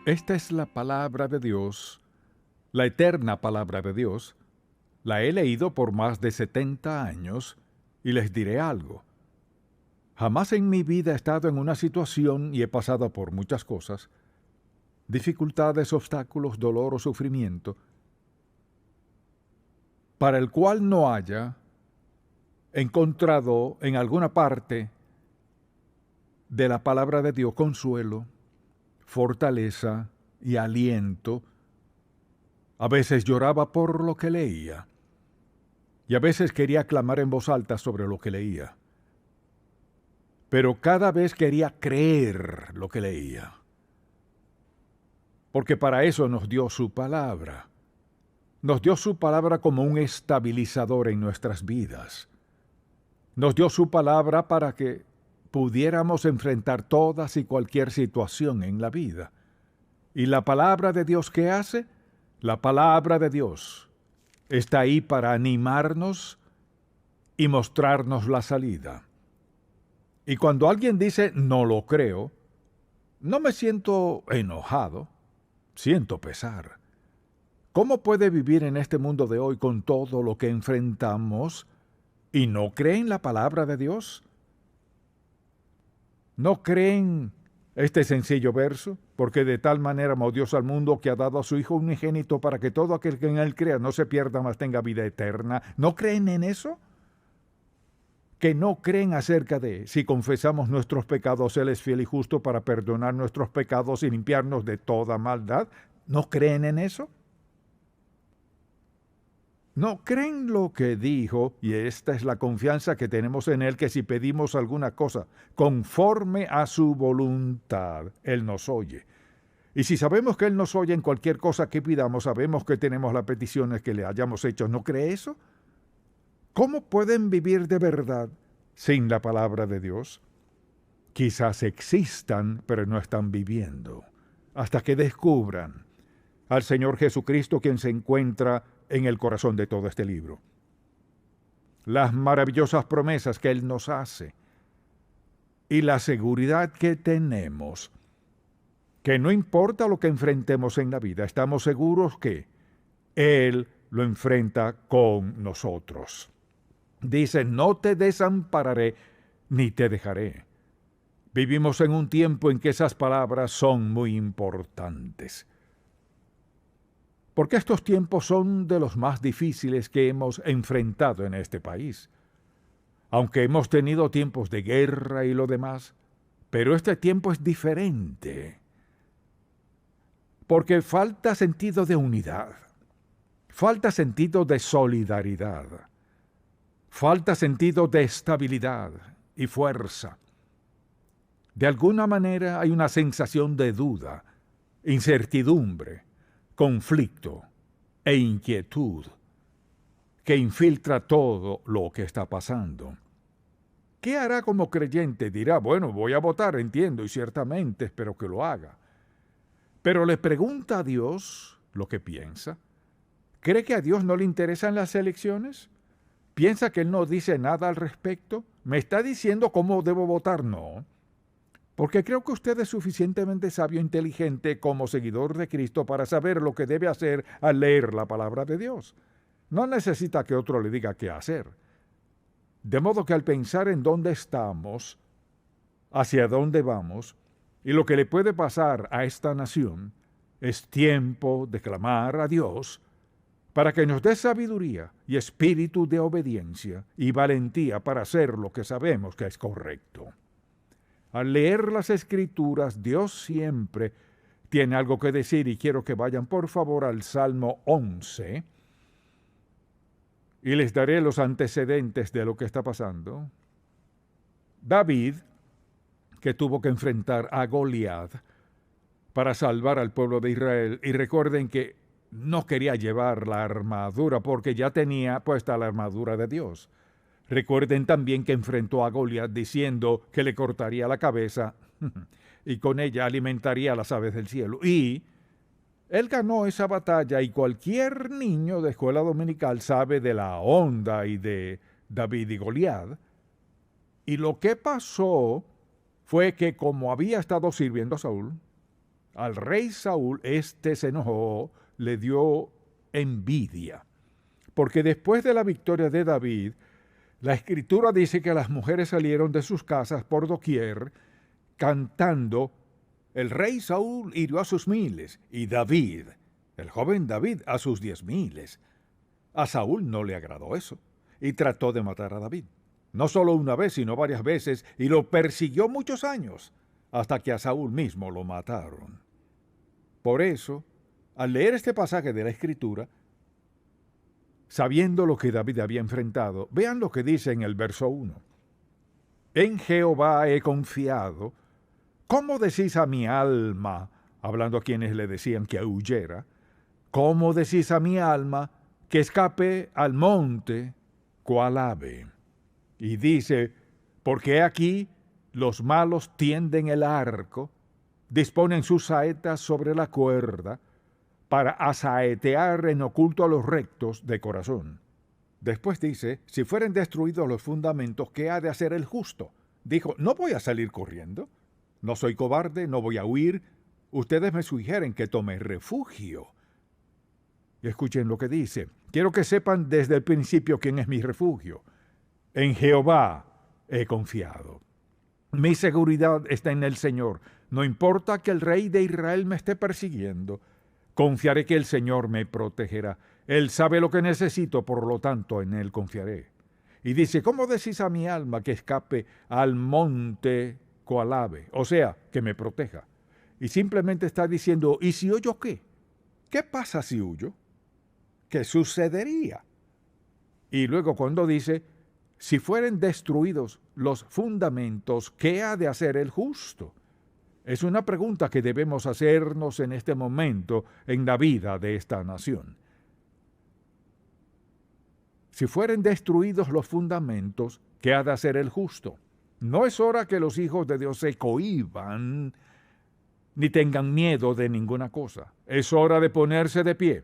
Esta es la palabra de Dios, la eterna palabra de Dios. La he leído por más de 70 años y les diré algo. Jamás en mi vida he estado en una situación y he pasado por muchas cosas, dificultades, obstáculos, dolor o sufrimiento, para el cual no haya encontrado en alguna parte de la palabra de Dios consuelo, fortaleza y aliento. A veces lloraba por lo que leía y a veces quería clamar en voz alta sobre lo que leía. Pero cada vez quería creer lo que leía, porque para eso nos dio su palabra. Nos dio su palabra como un estabilizador en nuestras vidas. Nos dio su palabra para que pudiéramos enfrentar todas y cualquier situación en la vida. ¿Y la palabra de Dios qué hace? La palabra de Dios está ahí para animarnos y mostrarnos la salida. Y cuando alguien dice no lo creo, no me siento enojado, siento pesar. ¿Cómo puede vivir en este mundo de hoy con todo lo que enfrentamos y no creen la palabra de Dios? ¿No creen este sencillo verso? Porque de tal manera amó Dios al mundo que ha dado a su Hijo unigénito para que todo aquel que en él crea no se pierda, mas tenga vida eterna. ¿No creen en eso? Que no creen acerca de si confesamos nuestros pecados, Él es fiel y justo para perdonar nuestros pecados y limpiarnos de toda maldad. ¿No creen en eso? No creen lo que dijo, y esta es la confianza que tenemos en Él, que si pedimos alguna cosa conforme a su voluntad, Él nos oye. Y si sabemos que Él nos oye en cualquier cosa que pidamos, sabemos que tenemos las peticiones que le hayamos hecho. ¿No cree eso? ¿Cómo pueden vivir de verdad sin la palabra de Dios? Quizás existan, pero no están viviendo, hasta que descubran al Señor Jesucristo, quien se encuentra en el corazón de todo este libro. Las maravillosas promesas que Él nos hace y la seguridad que tenemos, que no importa lo que enfrentemos en la vida, estamos seguros que Él lo enfrenta con nosotros. Dice, no te desampararé ni te dejaré. Vivimos en un tiempo en que esas palabras son muy importantes, porque estos tiempos son de los más difíciles que hemos enfrentado en este país. Aunque hemos tenido tiempos de guerra y lo demás, pero este tiempo es diferente, porque falta sentido de unidad, falta sentido de solidaridad, falta sentido de estabilidad y fuerza. De alguna manera hay una sensación de duda, incertidumbre, conflicto e inquietud que infiltra todo lo que está pasando. ¿Qué hará como creyente? Dirá, bueno, voy a votar, entiendo, y ciertamente espero que lo haga. Pero le pregunta a Dios lo que piensa. ¿Cree que a Dios no le interesan las elecciones? ¿Piensa que Él no dice nada al respecto? ¿Me está diciendo cómo debo votar? No. Porque creo que usted es suficientemente sabio e inteligente como seguidor de Cristo para saber lo que debe hacer al leer la palabra de Dios. No necesita que otro le diga qué hacer. De modo que al pensar en dónde estamos, hacia dónde vamos, y lo que le puede pasar a esta nación, es tiempo de clamar a Dios para que nos dé sabiduría y espíritu de obediencia y valentía para hacer lo que sabemos que es correcto. Al leer las Escrituras, Dios siempre tiene algo que decir y quiero que vayan por favor al Salmo 11 y les daré los antecedentes de lo que está pasando. David, que tuvo que enfrentar a Goliat para salvar al pueblo de Israel, y recuerden que no quería llevar la armadura porque ya tenía puesta la armadura de Dios. Recuerden también que enfrentó a Goliat diciendo que le cortaría la cabeza y con ella alimentaría a las aves del cielo. Y él ganó esa batalla y cualquier niño de escuela dominical sabe de la onda y de David y Goliat. Y lo que pasó fue que como había estado sirviendo a Saúl, al rey Saúl, se enojó, le dio envidia. Porque después de la victoria de David, la Escritura dice que las mujeres salieron de sus casas por doquier cantando: el rey Saúl hirió a sus miles y David, el joven David, a sus 10,000. A Saúl no le agradó eso y trató de matar a David. No solo una vez, sino varias veces, y lo persiguió muchos años, hasta que a Saúl mismo lo mataron. Por eso, al leer este pasaje de la Escritura, sabiendo lo que David había enfrentado, vean lo que dice en el verso 1. En Jehová he confiado. ¿Cómo decís a mi alma, hablando a quienes le decían que huyera, cómo decís a mi alma que escape al monte cual ave? Y dice: porque aquí los malos tienden el arco, disponen sus saetas sobre la cuerda, para asaetear en oculto a los rectos de corazón. Después dice: si fueren destruidos los fundamentos, ¿qué ha de hacer el justo? Dijo: no voy a salir corriendo, no soy cobarde, no voy a huir. Ustedes me sugieren que tome refugio. Y escuchen lo que dice: quiero que sepan desde el principio quién es mi refugio. En Jehová he confiado. Mi seguridad está en el Señor. No importa que el rey de Israel me esté persiguiendo, confiaré que el Señor me protegerá. Él sabe lo que necesito, por lo tanto en Él confiaré. Y dice: ¿cómo decís a mi alma que escape al monte cual ave? O sea, que me proteja. Y simplemente está diciendo: ¿y si huyo qué? ¿Qué pasa si huyo? ¿Qué sucedería? Y luego cuando dice: si fueren destruidos los fundamentos, ¿qué ha de hacer el justo? Es una pregunta que debemos hacernos en este momento en la vida de esta nación. Si fueren destruidos los fundamentos, ¿qué ha de hacer el justo? No es hora que los hijos de Dios se cohíban ni tengan miedo de ninguna cosa. Es hora de ponerse de pie.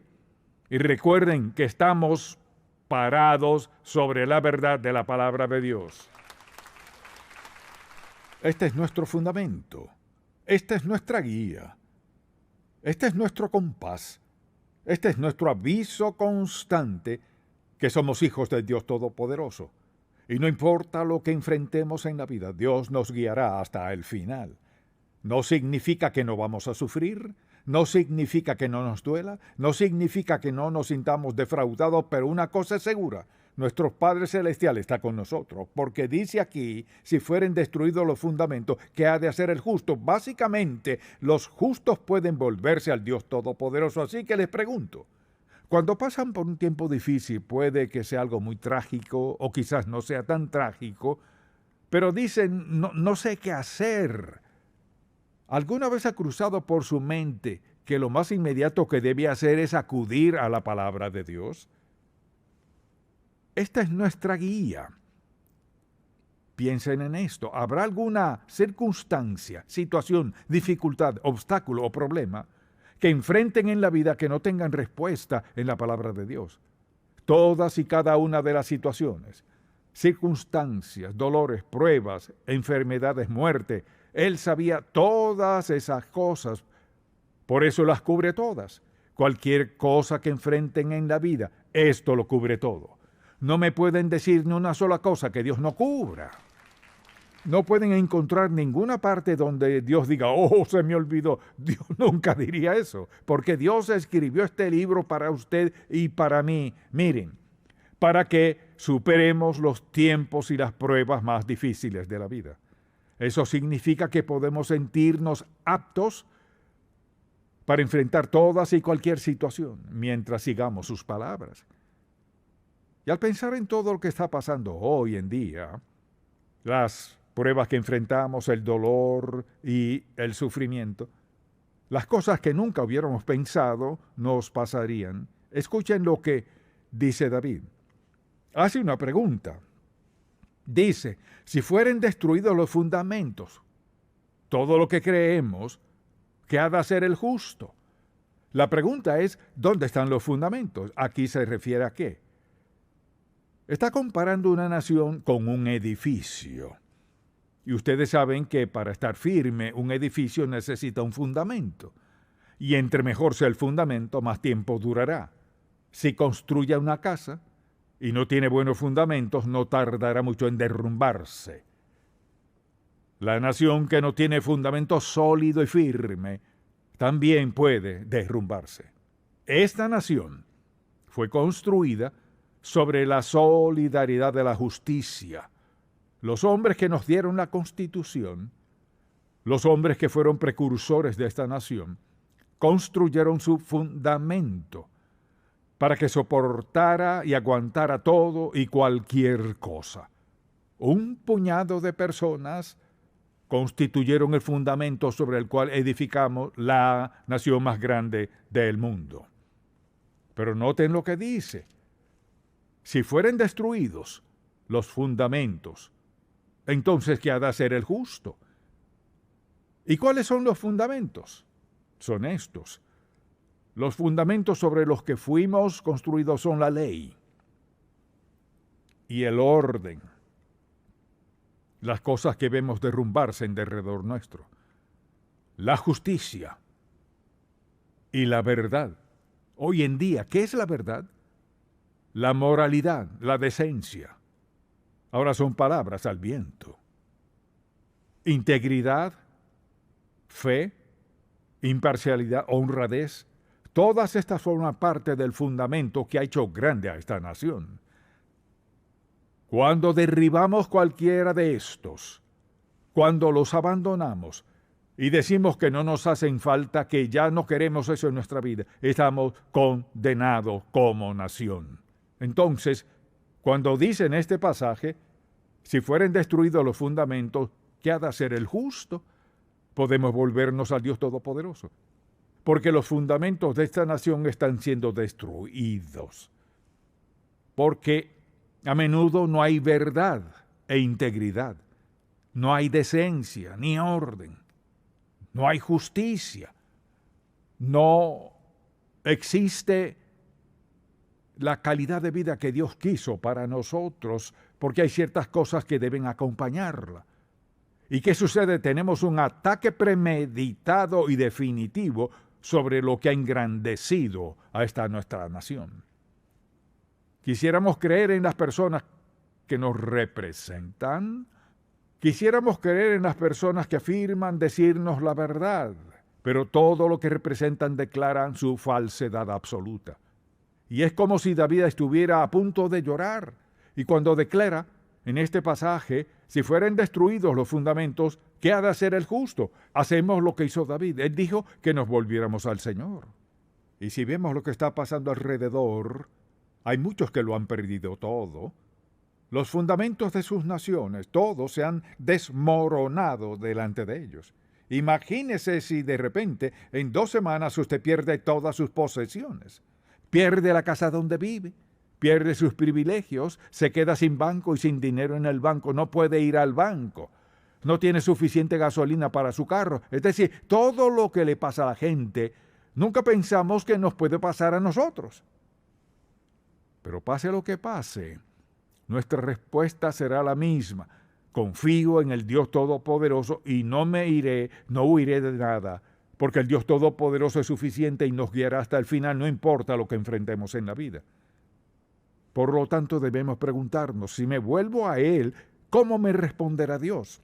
Y recuerden que estamos parados sobre la verdad de la palabra de Dios. Este es nuestro fundamento. Esta es nuestra guía. Este es nuestro compás. Este es nuestro aviso constante que somos hijos del Dios Todopoderoso. Y no importa lo que enfrentemos en la vida, Dios nos guiará hasta el final. No significa que no vamos a sufrir, no significa que no nos duela, no significa que no nos sintamos defraudados, pero una cosa es segura: nuestro Padre Celestial está con nosotros, porque dice aquí: si fueren destruidos los fundamentos, ¿qué ha de hacer el justo? Básicamente, los justos pueden volverse al Dios Todopoderoso. Así que les pregunto, cuando pasan por un tiempo difícil, puede que sea algo muy trágico, o quizás no sea tan trágico, pero dicen: no sé qué hacer. ¿Alguna vez ha cruzado por su mente que lo más inmediato que debe hacer es acudir a la palabra de Dios? Esta es nuestra guía. Piensen en esto. ¿Habrá alguna circunstancia, situación, dificultad, obstáculo o problema que enfrenten en la vida que no tengan respuesta en la palabra de Dios? Todas y cada una de las situaciones, circunstancias, dolores, pruebas, enfermedades, muerte, Él sabía todas esas cosas, por eso las cubre todas. Cualquier cosa que enfrenten en la vida, esto lo cubre todo. No me pueden decir ni una sola cosa que Dios no cubra. No pueden encontrar ninguna parte donde Dios diga: oh, se me olvidó. Dios nunca diría eso, porque Dios escribió este libro para usted y para mí. Miren, para que superemos los tiempos y las pruebas más difíciles de la vida. Eso significa que podemos sentirnos aptos para enfrentar todas y cualquier situación mientras sigamos sus palabras. Y al pensar en todo lo que está pasando hoy en día, las pruebas que enfrentamos, el dolor y el sufrimiento, las cosas que nunca hubiéramos pensado nos pasarían. Escuchen lo que dice David. Hace una pregunta. Dice: si fueren destruidos los fundamentos, todo lo que creemos, ¿qué ha de hacer el justo? La pregunta es: ¿dónde están los fundamentos? Aquí se refiere a qué. Está comparando una nación con un edificio. Y ustedes saben que para estar firme, un edificio necesita un fundamento. y entre mejor sea el fundamento, más tiempo durará. Si construye una casa y no tiene buenos fundamentos, no tardará mucho en derrumbarse. La nación que no tiene fundamento sólido y firme también puede derrumbarse. Esta nación fue construida sobre la solidaridad de la justicia. Los hombres que nos dieron la Constitución, los hombres que fueron precursores de esta nación, construyeron su fundamento para que soportara y aguantara todo y cualquier cosa. Un puñado de personas constituyeron el fundamento sobre el cual edificamos la nación más grande del mundo. Pero noten lo que dice. Si fueren destruidos los fundamentos, entonces ¿qué ha de hacer el justo? ¿Y cuáles son los fundamentos? Son estos. Los fundamentos sobre los que fuimos construidos son la ley y el orden. Las cosas que vemos derrumbarse en derredor nuestro. La justicia y la verdad. Hoy en día, ¿qué es la verdad? La moralidad, la decencia. Ahora son palabras al viento. Integridad, fe, imparcialidad, honradez. Todas estas forman parte del fundamento que ha hecho grande a esta nación. Cuando derribamos cualquiera de estos, cuando los abandonamos y decimos que no nos hacen falta, que ya no queremos eso en nuestra vida, estamos condenados como nación. Entonces, cuando dice en este pasaje, si fueren destruidos los fundamentos, ¿qué ha de hacer el justo? Podemos volvernos al Dios Todopoderoso, porque los fundamentos de esta nación están siendo destruidos, porque a menudo no hay verdad e integridad, no hay decencia ni orden, no hay justicia, no existe la calidad de vida que Dios quiso para nosotros, porque hay ciertas cosas que deben acompañarla. ¿Y qué sucede? Tenemos un ataque premeditado y definitivo sobre lo que ha engrandecido a esta nuestra nación. Quisiéramos creer en las personas que nos representan, quisiéramos creer en las personas que afirman decirnos la verdad, pero todo lo que representan declaran su falsedad absoluta. Y es como si David estuviera a punto de llorar, y cuando declara en este pasaje, si fueren destruidos los fundamentos, ¿qué ha de hacer el justo? Hacemos lo que hizo David. Él dijo que nos volviéramos al Señor. Y si vemos lo que está pasando alrededor, hay muchos que lo han perdido todo. Los fundamentos de sus naciones, todos se han desmoronado delante de ellos. Imagínese si de repente, en 2 semanas, usted pierde todas sus posesiones. Pierde la casa donde vive, pierde sus privilegios, se queda sin banco y sin dinero en el banco, no puede ir al banco, no tiene suficiente gasolina para su carro. Es decir, todo lo que le pasa a la gente, nunca pensamos que nos puede pasar a nosotros. Pero pase lo que pase, nuestra respuesta será la misma. Confío en el Dios Todopoderoso y no huiré de nada, porque el Dios Todopoderoso es suficiente y nos guiará hasta el final, no importa lo que enfrentemos en la vida. Por lo tanto, debemos preguntarnos, si me vuelvo a Él, ¿cómo me responderá Dios?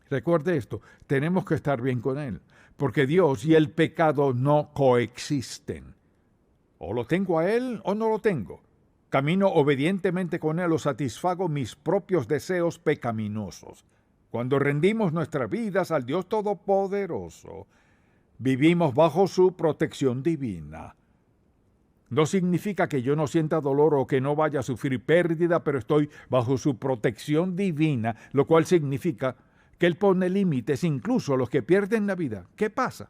Recuerde esto, tenemos que estar bien con Él, porque Dios y el pecado no coexisten. O lo tengo a Él o no lo tengo. Camino obedientemente con Él o satisfago mis propios deseos pecaminosos. Cuando rendimos nuestras vidas al Dios Todopoderoso, vivimos bajo su protección divina. No significa que yo no sienta dolor o que no vaya a sufrir pérdida, pero estoy bajo su protección divina, lo cual significa que Él pone límites incluso a los que pierden la vida. ¿Qué pasa?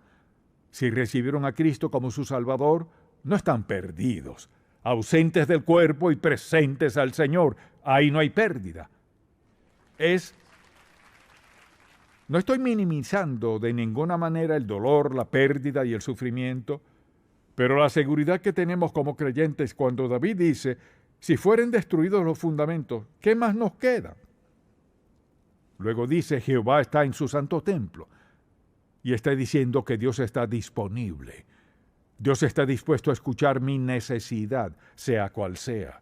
Si recibieron a Cristo como su Salvador, no están perdidos, ausentes del cuerpo y presentes al Señor. Ahí no hay pérdida. No estoy minimizando de ninguna manera el dolor, la pérdida y el sufrimiento, pero la seguridad que tenemos como creyentes cuando David dice, si fueren destruidos los fundamentos, ¿qué más nos queda? Luego dice, Jehová está en su santo templo, y está diciendo que Dios está disponible Dios está dispuesto a escuchar mi necesidad, sea cual sea.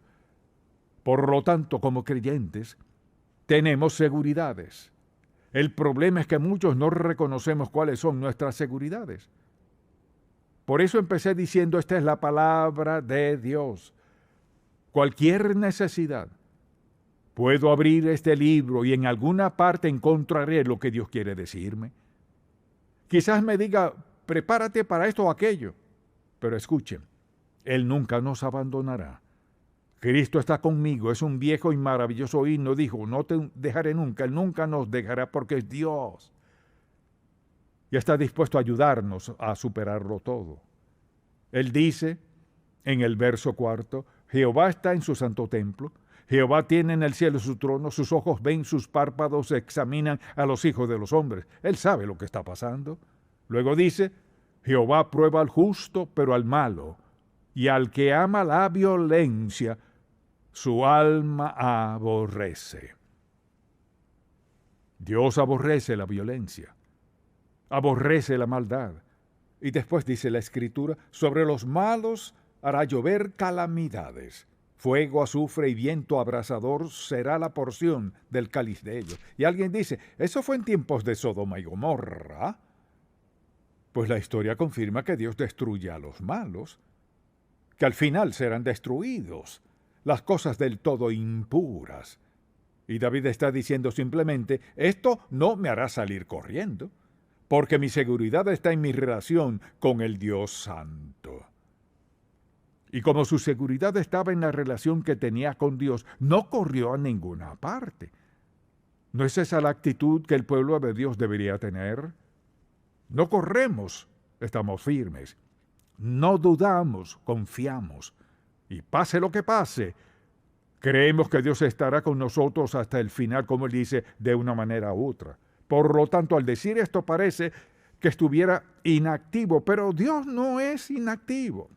Por lo tanto, como creyentes, tenemos seguridades. El problema es que muchos no reconocemos cuáles son nuestras seguridades. Por eso empecé diciendo, esta es la palabra de Dios. Cualquier necesidad, puedo abrir este libro y en alguna parte encontraré lo que Dios quiere decirme. Quizás me diga, prepárate para esto o aquello. Pero escuchen, Él nunca nos abandonará. Cristo está conmigo, es un viejo y maravilloso himno, dijo, no te dejaré nunca, Él nunca nos dejará porque es Dios. Y está dispuesto a ayudarnos a superarlo todo. Él dice en el verso 4, Jehová está en su santo templo, Jehová tiene en el cielo su trono, sus ojos ven, sus párpados examinan a los hijos de los hombres. Él sabe lo que está pasando. Luego dice, Jehová prueba al justo, pero al malo, y al que ama la violencia, su alma aborrece. Dios aborrece la violencia, aborrece la maldad. Y después dice la Escritura, sobre los malos hará llover calamidades. Fuego, azufre y viento abrasador será la porción del cáliz de ellos. Y alguien dice, ¿eso fue en tiempos de Sodoma y Gomorra? Pues la historia confirma que Dios destruye a los malos, que al final serán destruidos, las cosas del todo impuras. Y David está diciendo simplemente, esto no me hará salir corriendo, porque mi seguridad está en mi relación con el Dios Santo. Y como su seguridad estaba en la relación que tenía con Dios, no corrió a ninguna parte. ¿No es esa la actitud que el pueblo de Dios debería tener? No corremos, estamos firmes. No dudamos, confiamos. Y pase lo que pase, creemos que Dios estará con nosotros hasta el final, como Él dice, de una manera u otra. Por lo tanto, al decir esto parece que estuviera inactivo, pero Dios no es inactivo.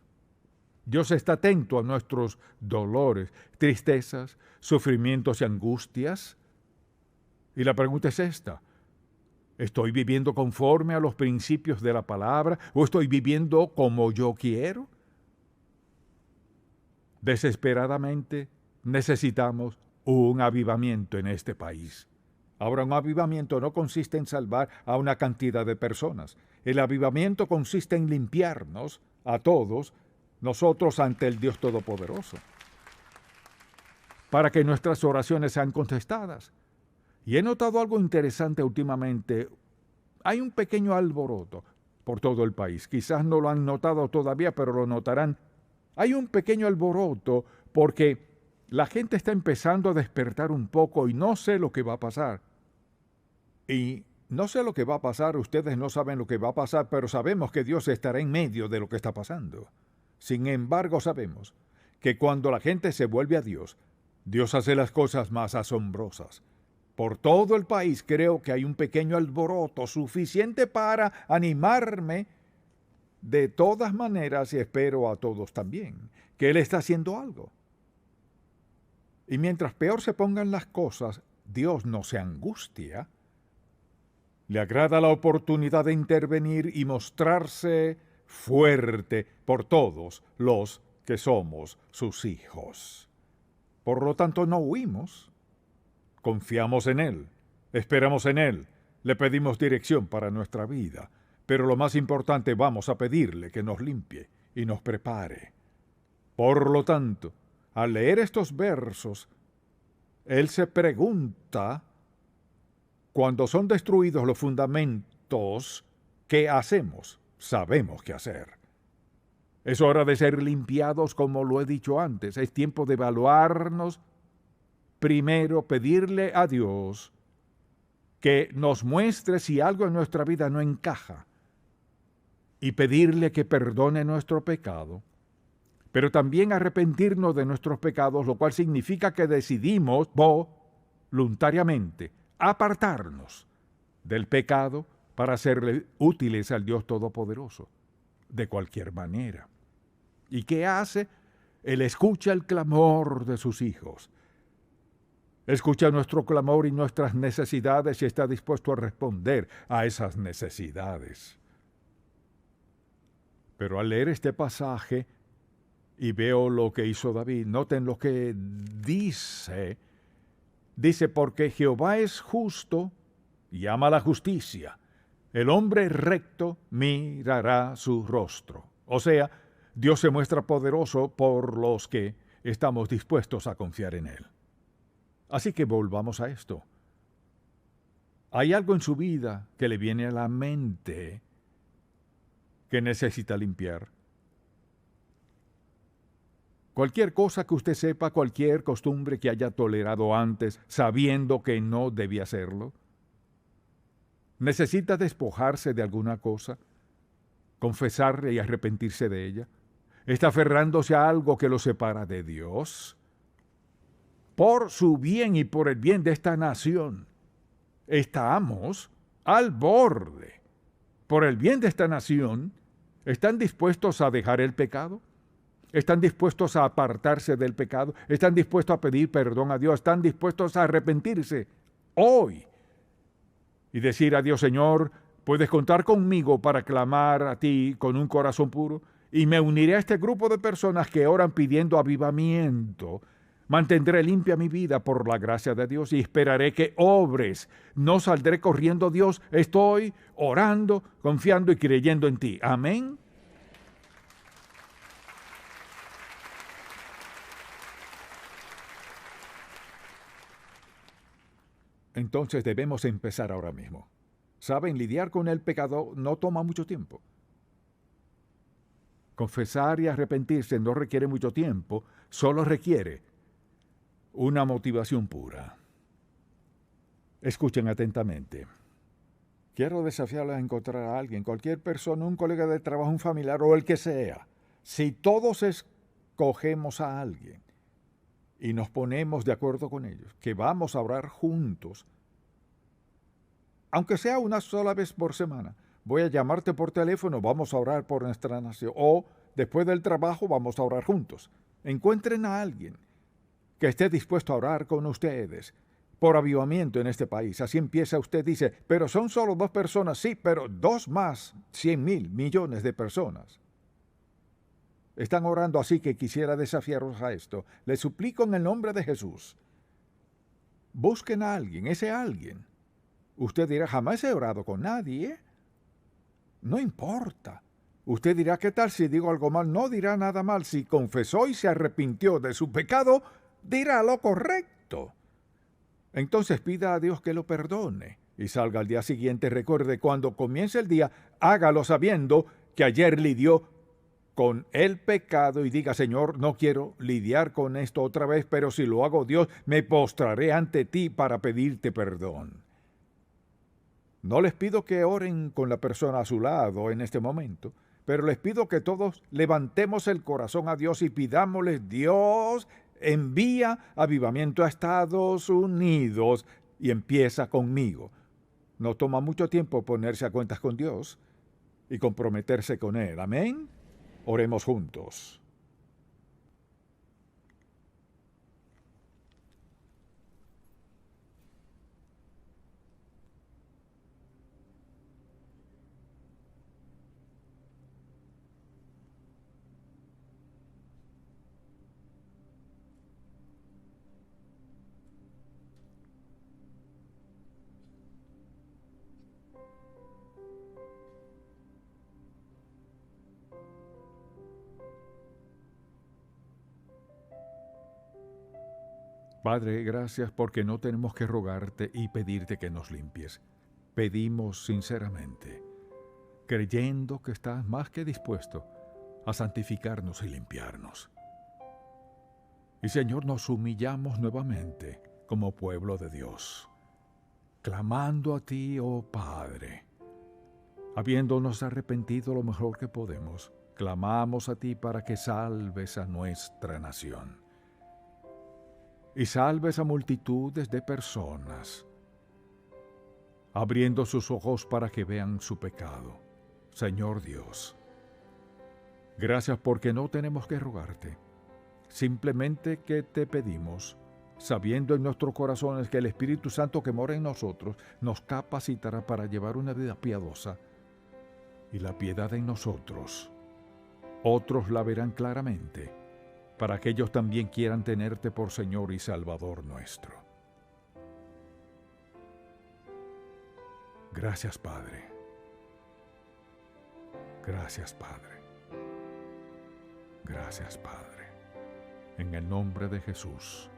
Dios está atento a nuestros dolores, tristezas, sufrimientos y angustias. Y la pregunta es esta: ¿estoy viviendo conforme a los principios de la palabra o estoy viviendo como yo quiero? Desesperadamente necesitamos un avivamiento en este país. Ahora, un avivamiento no consiste en salvar a una cantidad de personas. El avivamiento consiste en limpiarnos a todos nosotros ante el Dios Todopoderoso, para que nuestras oraciones sean contestadas. Y he notado algo interesante últimamente. Hay un pequeño alboroto por todo el país. Quizás no lo han notado todavía, pero lo notarán. Hay un pequeño alboroto porque la gente está empezando a despertar un poco y no sé lo que va a pasar. Y no sé lo que va a pasar, ustedes no saben lo que va a pasar, pero sabemos que Dios estará en medio de lo que está pasando. Sin embargo, sabemos que cuando la gente se vuelve a Dios, Dios hace las cosas más asombrosas. Por todo el país creo que hay un pequeño alboroto suficiente para animarme de todas maneras y espero a todos también, que Él está haciendo algo. Y mientras peor se pongan las cosas, Dios no se angustia. Le agrada la oportunidad de intervenir y mostrarse fuerte por todos los que somos sus hijos. Por lo tanto, no huimos. Confiamos en Él, esperamos en Él, le pedimos dirección para nuestra vida, pero lo más importante, vamos a pedirle que nos limpie y nos prepare. Por lo tanto, al leer estos versos, Él se pregunta, cuando son destruidos los fundamentos, ¿qué hacemos? Sabemos qué hacer. Es hora de ser limpiados, como lo he dicho antes. Es tiempo de evaluarnos. Primero, pedirle a Dios que nos muestre si algo en nuestra vida no encaja y pedirle que perdone nuestro pecado, pero también arrepentirnos de nuestros pecados, lo cual significa que decidimos voluntariamente apartarnos del pecado para serle útiles al Dios Todopoderoso, de cualquier manera. ¿Y qué hace? Él escucha el clamor de sus hijos. Escucha nuestro clamor y nuestras necesidades y está dispuesto a responder a esas necesidades. Pero al leer este pasaje y veo lo que hizo David, noten lo que dice. Dice, porque Jehová es justo y ama la justicia. El hombre recto mirará su rostro. O sea, Dios se muestra poderoso por los que estamos dispuestos a confiar en Él. Así que volvamos a esto. ¿Hay algo en su vida que le viene a la mente que necesita limpiar? Cualquier cosa que usted sepa, cualquier costumbre que haya tolerado antes, sabiendo que no debía hacerlo. ¿Necesita despojarse de alguna cosa? ¿Confesarle y arrepentirse de ella? ¿Está aferrándose a algo que lo separa de Dios? Por su bien y por el bien de esta nación, estamos al borde. Por el bien de esta nación, ¿están dispuestos a dejar el pecado? ¿Están dispuestos a apartarse del pecado? ¿Están dispuestos a pedir perdón a Dios? ¿Están dispuestos a arrepentirse hoy? Y decir a Dios, Señor, puedes contar conmigo para clamar a ti con un corazón puro. Y me uniré a este grupo de personas que oran pidiendo avivamiento. Mantendré limpia mi vida por la gracia de Dios y esperaré que obres. No saldré corriendo, Dios. Estoy orando, confiando y creyendo en ti. Amén. Entonces debemos empezar ahora mismo. Saben, lidiar con el pecado no toma mucho tiempo. Confesar y arrepentirse no requiere mucho tiempo, solo requiere una motivación pura. Escuchen atentamente. Quiero desafiarles a encontrar a alguien, cualquier persona, un colega de trabajo, un familiar o el que sea. Si todos escogemos a alguien y nos ponemos de acuerdo con ellos, que vamos a orar juntos, aunque sea una sola vez por semana, voy a llamarte por teléfono, vamos a orar por nuestra nación, o después del trabajo vamos a orar juntos. Encuentren a alguien que esté dispuesto a orar con ustedes por avivamiento en este país. Así empieza usted, dice, pero son solo 2 personas, sí, pero 2 más 100,000 millones de personas están orando, así que quisiera desafiaros a esto. Les suplico en el nombre de Jesús, busquen a alguien, ese alguien. Usted dirá, jamás he orado con nadie. No importa. Usted dirá, ¿qué tal si digo algo mal? No dirá nada mal. Si confesó y se arrepintió de su pecado, dirá lo correcto. Entonces pida a Dios que lo perdone y salga al día siguiente. Recuerde, cuando comience el día, hágalo sabiendo que ayer lidió con el pecado y diga, Señor, no quiero lidiar con esto otra vez, pero si lo hago, Dios, me postraré ante ti para pedirte perdón. No les pido que oren con la persona a su lado en este momento, pero les pido que todos levantemos el corazón a Dios y pidámosle, Dios, envía avivamiento a Estados Unidos y empieza conmigo. No toma mucho tiempo ponerse a cuentas con Dios y comprometerse con Él. Amén. Oremos juntos. Padre, gracias porque no tenemos que rogarte y pedirte que nos limpies. Pedimos sinceramente, creyendo que estás más que dispuesto a santificarnos y limpiarnos. Y Señor, nos humillamos nuevamente como pueblo de Dios, clamando a ti, oh Padre. Habiéndonos arrepentido lo mejor que podemos, clamamos a ti para que salves a nuestra nación. Y salves a multitudes de personas, abriendo sus ojos para que vean su pecado. Señor Dios, gracias porque no tenemos que rogarte, simplemente que te pedimos, sabiendo en nuestros corazones que el Espíritu Santo que mora en nosotros nos capacitará para llevar una vida piadosa, y la piedad en nosotros Otros la verán claramente, para que ellos también quieran tenerte por Señor y Salvador nuestro. Gracias, Padre. Gracias, Padre. Gracias, Padre. En el nombre de Jesús.